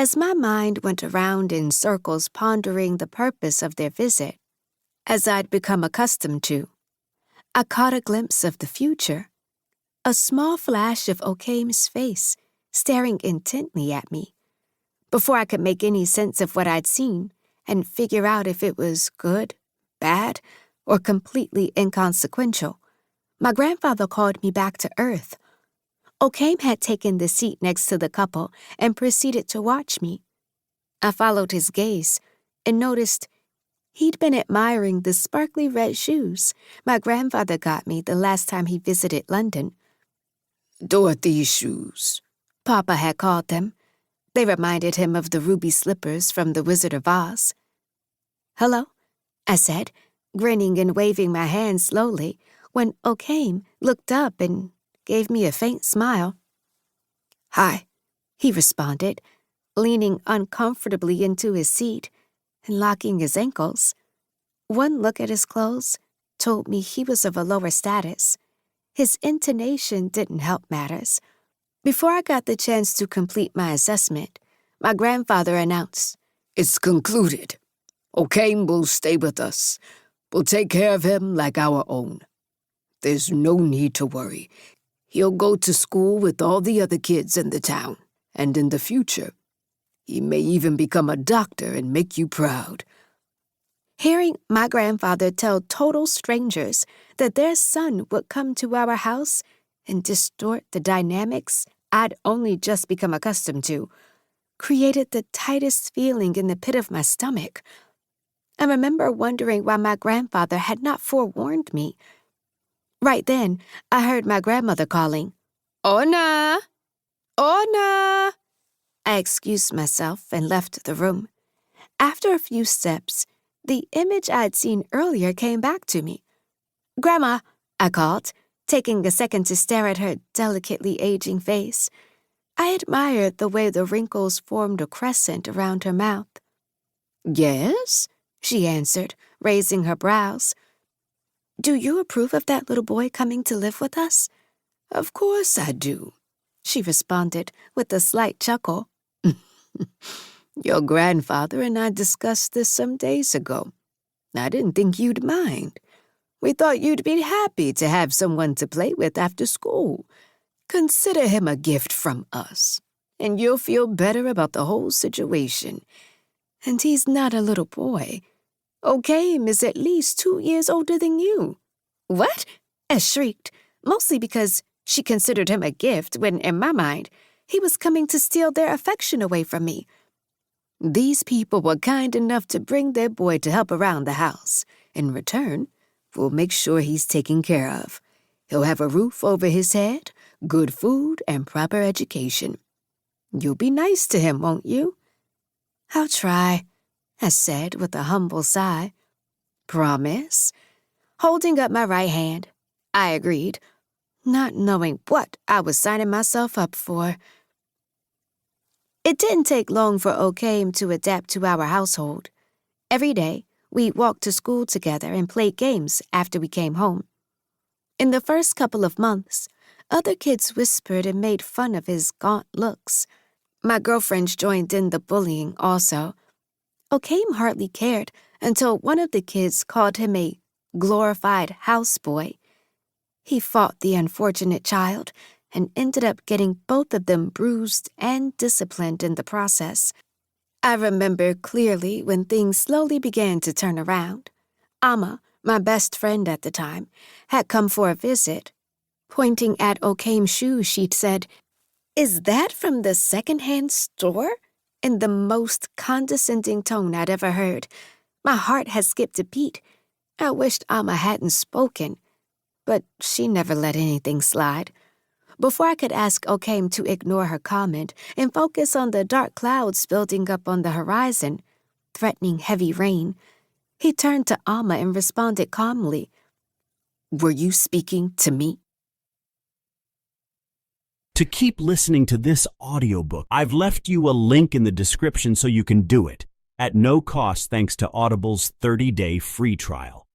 As my mind went around in circles pondering the purpose of their visit, as I'd become accustomed to, I caught a glimpse of the future, a small flash of Okame's face staring intently at me. Before I could make any sense of what I'd seen and figure out if it was good, bad, or completely inconsequential, my grandfather called me back to earth. Okame had taken the seat next to the couple and proceeded to watch me. I followed his gaze and noticed he'd been admiring the sparkly red shoes my grandfather got me the last time he visited London. Dorothy's shoes, Papa had called them. They reminded him of the ruby slippers from The Wizard of Oz. "Hello," I said, grinning and waving my hand slowly, when Okame looked up and gave me a faint smile. "Hi," he responded, leaning uncomfortably into his seat and locking his ankles. One look at his clothes told me he was of a lower status. His intonation didn't help matters. Before I got the chance to complete my assessment, my grandfather announced, "It's concluded. Okame will stay with us. We'll take care of him like our own. There's no need to worry. He'll go to school with all the other kids in the town, and in the future, he may even become a doctor and make you proud." Hearing my grandfather tell total strangers that their son would come to our house and distort the dynamics I'd only just become accustomed to created the tightest feeling in the pit of my stomach. I remember wondering why my grandfather had not forewarned me. Right then, I heard my grandmother calling, "Ona! Ona!" I excused myself and left the room. After a few steps, the image I'd seen earlier came back to me. "Grandma," I called, taking a second to stare at her delicately aging face. I admired the way the wrinkles formed a crescent around her mouth. "Yes?" she answered, raising her brows. "Do you approve of that little boy coming to live with us?" "Of course I do," she responded with a slight chuckle. "Your grandfather and I discussed this some days ago. I didn't think you'd mind. We thought you'd be happy to have someone to play with after school. Consider him a gift from us, and you'll feel better about the whole situation. And he's not a little boy. Okame is at least 2 years older than you." "What?" I shrieked, mostly because she considered him a gift when, in my mind, he was coming to steal their affection away from me. "These people were kind enough to bring their boy to help around the house. In return, we'll make sure he's taken care of. He'll have a roof over his head, good food, and proper education. You'll be nice to him, won't you?" "I'll try," I said with a humble sigh. "Promise?" Holding up my right hand, I agreed, not knowing what I was signing myself up for. It didn't take long for Okame to adapt to our household. Every day, we walked to school together and played games after we came home. In the first couple of months, other kids whispered and made fun of his gaunt looks. My girlfriends joined in the bullying also. Okame hardly cared until one of the kids called him a glorified houseboy. He fought the unfortunate child and ended up getting both of them bruised and disciplined in the process. I remember clearly when things slowly began to turn around. Amma, my best friend at the time, had come for a visit. Pointing at Okame's shoes, she'd said, "Is that from the second-hand store?" in the most condescending tone I'd ever heard. My heart had skipped a beat. I wished Amma hadn't spoken, but she never let anything slide. Before I could ask Okame to ignore her comment and focus on the dark clouds building up on the horizon, threatening heavy rain, he turned to Amma and responded calmly, "Were you speaking to me?" To keep listening to this audiobook, I've left you a link in the description so you can do it, at no cost thanks to Audible's 30-day free trial.